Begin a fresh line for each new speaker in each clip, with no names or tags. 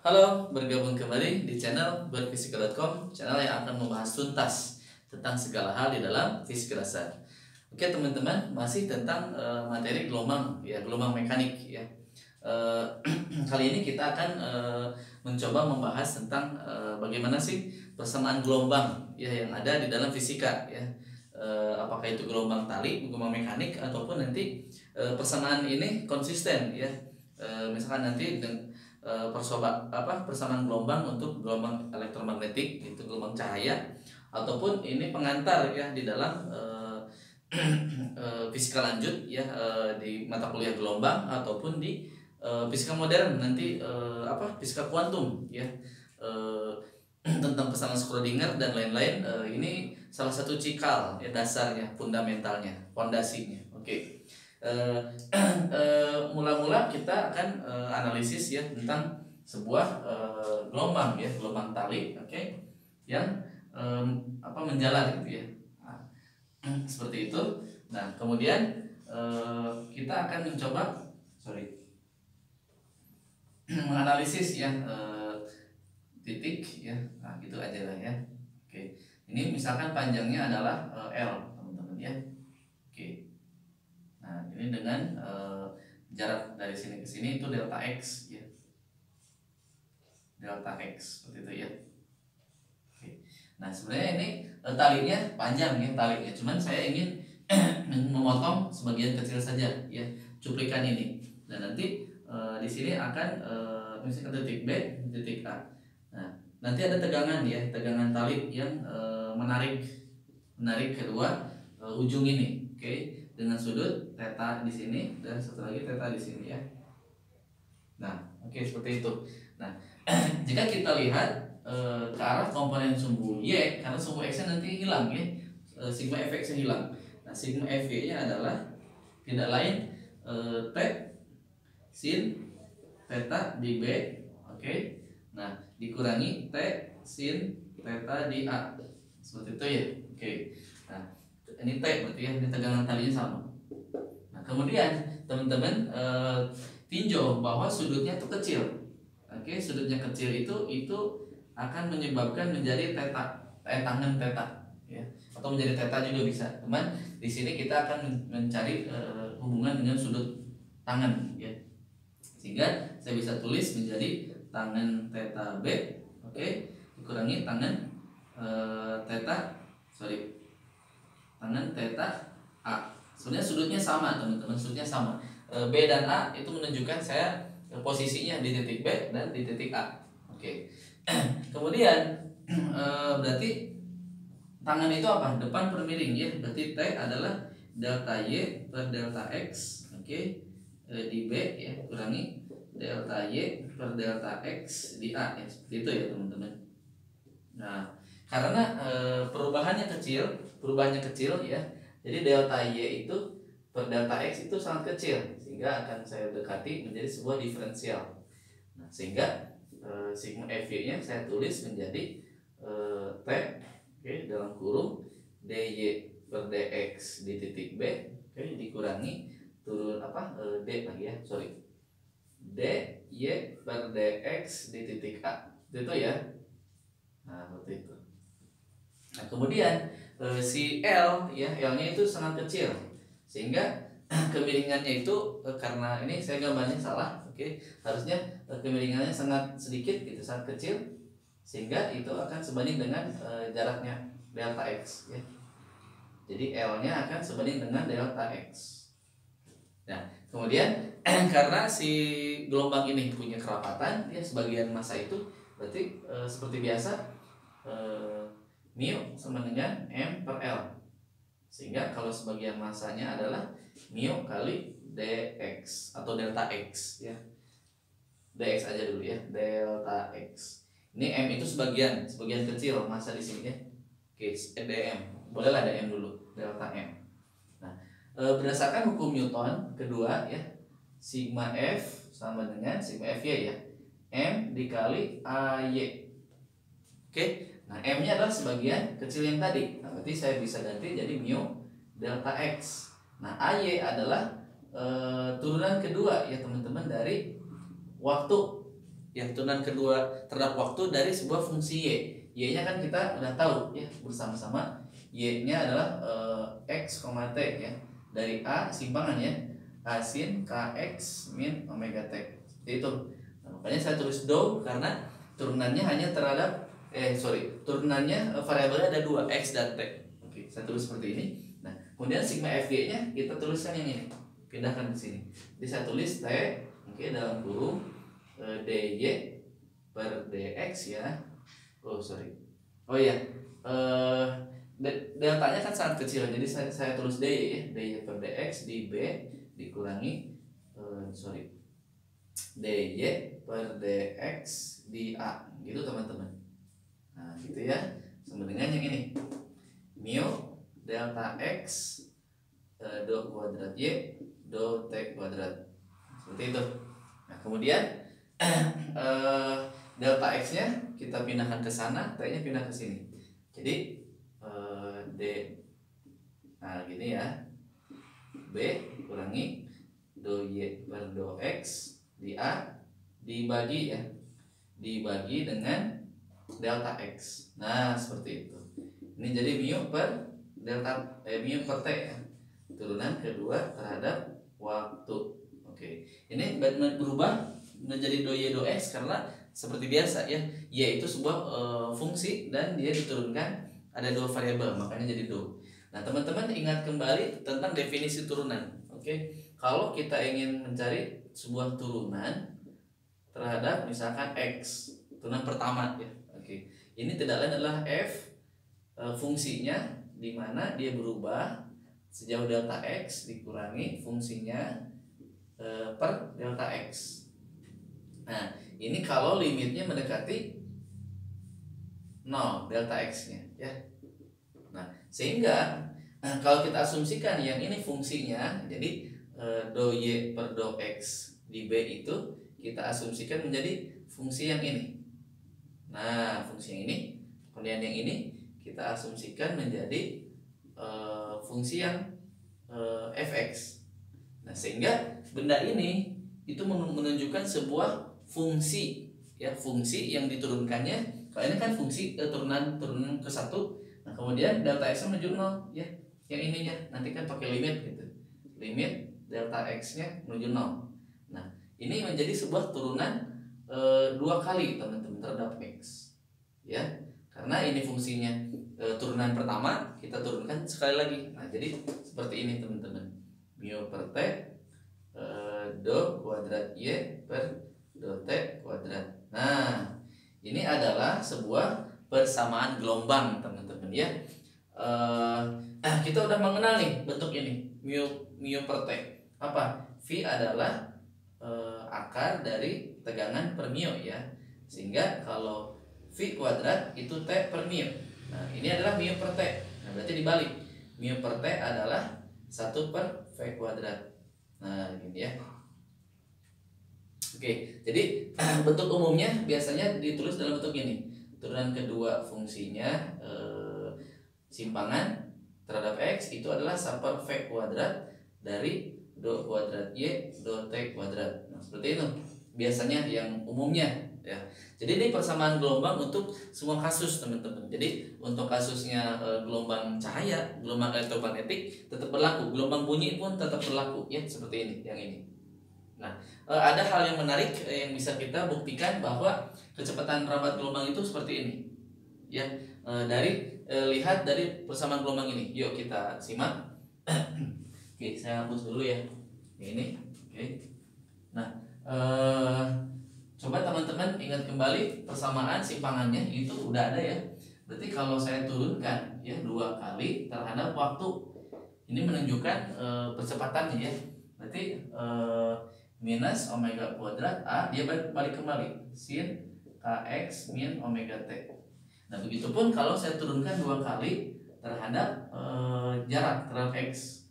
Halo, bergabung kembali di channel berfisika.com, channel yang akan membahas tuntas tentang segala hal di dalam fisika dasar. Oke teman-teman, masih tentang materi gelombang, ya gelombang mekanik ya. Kali ini kita akan mencoba membahas tentang bagaimana sih persamaan gelombang ya yang ada di dalam fisika ya. Apakah itu gelombang tali, gelombang mekanik, ataupun nanti persamaan ini konsisten ya. Misalkan nanti persamaan gelombang untuk gelombang elektromagnetik itu gelombang cahaya, ataupun ini pengantar ya di dalam fisika lanjut ya, di mata kuliah gelombang ataupun di fisika modern nanti fisika kuantum ya, tentang pesanan Schrödinger dan lain-lain. Ini salah satu cikal ya, dasarnya, fundamentalnya, fondasinya. Oke. Mula-mula kita akan analisis ya tentang sebuah gelombang ya, gelombang tali, oke, yang menjalar gitu ya. Seperti itu. Nah, kemudian kita akan mencoba menganalisis ya titik ya. Nah, gitu aja lah ya. Oke. Ini misalkan panjangnya adalah L, teman-teman ya. Oke. Nah, ini dengan jarak dari sini ke sini itu delta X ya. Delta X seperti itu ya. Oke. Nah, sebenarnya ini talinya panjang ya, talinya. Cuman saya ingin memotong sebagian kecil saja ya, cuplikan ini. Dan nanti di sini akan misalkan titik B, titik A. Nah, nanti ada tegangan ya, tegangan tali yang menarik kedua ujung ini. Oke. Dengan sudut theta di sini dan satu lagi theta di sini ya. Nah, oke, seperti itu. Nah, jika kita lihat ke arah komponen sumbu Y, karena sumbu X-nya nanti hilang ya, sigma Fx-nya hilang. Nah, sigma Fy-nya adalah tidak lain T sin theta di B, oke. Nah, dikurangi T sin theta di A, seperti itu ya, oke. Nah, ini T berarti ya, ini tegangan talinya sama. Nah, kemudian teman-teman tinjau bahwa sudutnya itu kecil. Oke, sudutnya kecil itu akan menyebabkan menjadi theta, tangen theta ya. Atau menjadi theta juga bisa. Teman, di sini kita akan mencari hubungan dengan sudut tangen ya. Sehingga saya bisa tulis menjadi tangen theta B, oke, dikurangi tangen tangen theta A. Sebenarnya sudutnya sama teman-teman, sudutnya sama. B dan A itu menunjukkan saya posisinya di titik B dan di titik A. Oke. Kemudian berarti tangan itu apa? Depan per miring ya. Berarti T adalah delta Y per delta X, oke, di B ya, kurangi delta Y per delta X di A ya. Seperti itu ya teman-teman. Nah, karena perubahannya kecil ya. Jadi delta Y itu per delta X itu sangat kecil, sehingga akan saya dekati menjadi sebuah diferensial. Nah, sehingga sigma Fy-nya saya tulis menjadi T, oke, dalam kurung dy per dx di titik B, oke, dikurangi turun D lagi ya, dy per dx di titik A. Itu ya. Nah, seperti itu. Nah, kemudian si L ya, L-nya itu sangat kecil, sehingga kemiringannya itu karena ini saya gambarnya salah, oke, harusnya kemiringannya sangat sedikit gitu, sangat kecil, sehingga itu akan sebanding dengan jaraknya delta X ya. Jadi L-nya akan sebanding dengan delta X. Nah, kemudian karena si gelombang ini punya kerapatan ya, sebagian massa itu berarti seperti biasa mu sama dengan M per L, sehingga kalau sebagian massanya adalah mu kali dx atau delta x ya, dx aja dulu ya, delta x. Ini M itu sebagian kecil massa di sini ya. Oke, dm bolehlah dm dulu, delta M. Nah, berdasarkan hukum Newton kedua ya, sigma F sama dengan sigma Fy ya, M dikali AY. Oke. Nah, M-nya adalah sebagian kecil yang tadi. Nah, berarti saya bisa ganti jadi mu delta X. Nah, AY adalah turunan kedua ya teman-teman dari waktu ya, turunan kedua terhadap waktu dari sebuah fungsi y. Y-nya kan kita udah tahu ya bersama-sama, y-nya adalah x, t ya, dari a simpangan ya, a sin kx min omega t. Seperti itu. Nah, makanya saya tulis do karena turunannya hanya terhadap turunannya variabelnya ada dua, x dan t. Oke, saya tulis seperti ini. Nah, kemudian sigma fg-nya kita tuliskan yang ini, pindahkan ke sini. Jadi saya tulis t, oke, dalam kurung dy per dx ya. Oh iya, deltanya kan sangat kecil, jadi saya tulis dy ya, dy per dx di b dikurangi dy per dx di a, gitu teman-teman. Nah gitu ya, sama dengan yang ini, mu delta x do kuadrat y do t kuadrat, seperti itu. Nah kemudian delta x nya kita pindahkan ke sana, t nya pindah ke sini, jadi d, nah gini ya, b kurangi do y per do x di a dibagi ya, dibagi dengan delta x. Nah seperti itu. Ini jadi mu per mu per t ya, turunan kedua terhadap waktu. Oke, ini berubah menjadi do y do x karena seperti biasa ya, y itu sebuah fungsi dan dia diturunkan ada dua variabel, makanya jadi do. Nah teman-teman ingat kembali tentang definisi turunan. Oke, kalau kita ingin mencari sebuah turunan terhadap misalkan x, turunan pertama ya, oke, ini tidak lain adalah f fungsinya di mana dia berubah sejauh delta x dikurangi fungsinya per delta x. Nah ini kalau limitnya mendekati 0 delta x-nya ya. Nah, sehingga kalau kita asumsikan yang ini fungsinya, jadi do y per do x di b itu kita asumsikan menjadi fungsi yang ini. Nah, fungsi yang ini, kemudian yang ini kita asumsikan menjadi fungsi yang fx. Nah, sehingga benda ini itu menunjukkan sebuah fungsi ya, fungsi yang diturunkannya. Kalau ini kan fungsi turunan ke satu. Nah kemudian delta x menuju 0 ya, yang ininya nanti kan pakai limit gitu, limit delta x nya menuju 0. Nah ini menjadi sebuah turunan dua kali teman-teman terhadap x ya, karena ini fungsinya turunan pertama kita turunkan sekali lagi. Nah jadi seperti ini teman-teman, mu per t do kuadrat y per do t kuadrat. Nah ini adalah sebuah persamaan gelombang teman-teman ya. Kita udah mengenal nih bentuk ini, mu per t. Apa? V adalah akar dari tegangan per mu ya. Sehingga kalau V kuadrat itu T per mu. Nah ini adalah mu per T. Nah berarti dibalik, mu per T adalah 1 per V kuadrat. Nah gini ya. Oke, jadi bentuk umumnya biasanya ditulis dalam bentuk ini. Turunan kedua fungsinya simpangan terhadap x itu adalah 1 per V kuadrat dari do kuadrat y do t kuadrat. Nah, seperti itu biasanya yang umumnya ya. Jadi ini persamaan gelombang untuk semua kasus teman-teman. Jadi untuk kasusnya gelombang cahaya, gelombang elektromagnetik tetap berlaku, gelombang bunyi pun tetap berlaku ya, seperti ini yang ini. Nah, ada hal yang menarik yang bisa kita buktikan bahwa kecepatan rambat gelombang itu seperti ini. Ya, lihat dari persamaan gelombang ini. Yuk kita simak. Oke, saya hapus dulu ya. Ini, oke. Nah, coba teman-teman ingat kembali persamaan simpangannya itu udah ada ya. Berarti kalau saya turunkan ya 2 kali terhadap waktu, ini menunjukkan percepatannya ya. Berarti minus omega kuadrat A, dia balik kembali sin kx min omega t. Nah begitupun kalau saya turunkan 2 kali terhadap jarak terhadap x.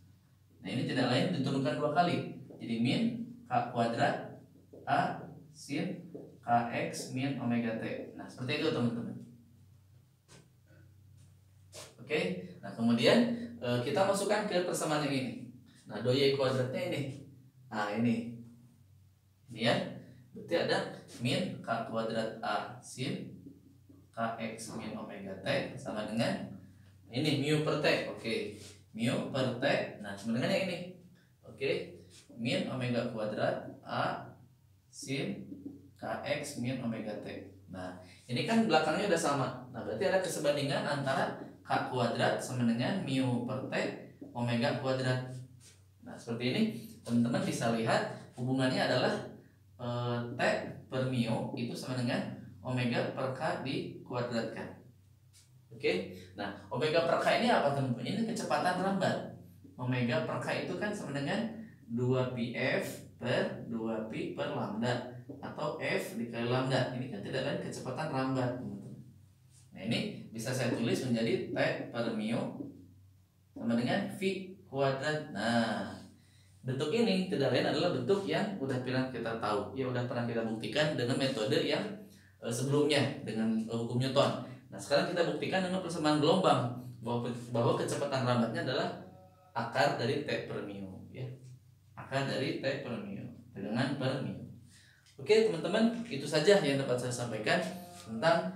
Nah ini tidak lain diturunkan 2 kali, jadi min k kuadrat A sin kx min omega t. Nah seperti itu teman-teman. Oke, nah kemudian kita masukkan ke persamaan yang ini. Nah do y kuadratnya ini. Nah ini ya, Berarti ada min K kuadrat A sin Kx min omega T sama dengan ini mu per T. Oke, mu per T. Nah, sama dengan yang ini. Oke, min omega kuadrat A sin Kx min omega T. Nah, ini kan belakangnya udah sama. Nah, berarti ada kesebandingan antara K kuadrat sama dengan mu per T omega kuadrat. Nah, seperti ini teman-teman bisa lihat hubungannya adalah T per mu itu sama dengan omega per K dikuadratkan. Oke, nah omega per K ini apa teman-teman? Ini kecepatan rambat. Omega per K itu kan sama dengan 2πf per 2pi per lambda atau f dikali lambda. Ini kan tidak lain kecepatan rambat, teman-teman. Nah, ini bisa saya tulis menjadi T per mu sama dengan v kuadrat. Nah, bentuk ini tidak lain adalah bentuk yang udah pernah kita tahu, ya udah pernah kita buktikan dengan metode yang sebelumnya dengan hukum Newton. Nah, sekarang kita buktikan dengan persamaan gelombang bahwa kecepatan rambatnya adalah akar dari T per mu, ya. Akar dari T per mu, tegangan per mu. Oke, teman-teman, itu saja yang dapat saya sampaikan tentang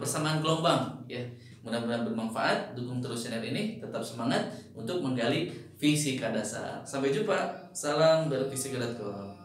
persamaan gelombang, ya. Mudah-mudahan bermanfaat. Dukung terus channel ini, tetap semangat untuk menggali fisika dasar. Sampai jumpa. Salam berfisika.com.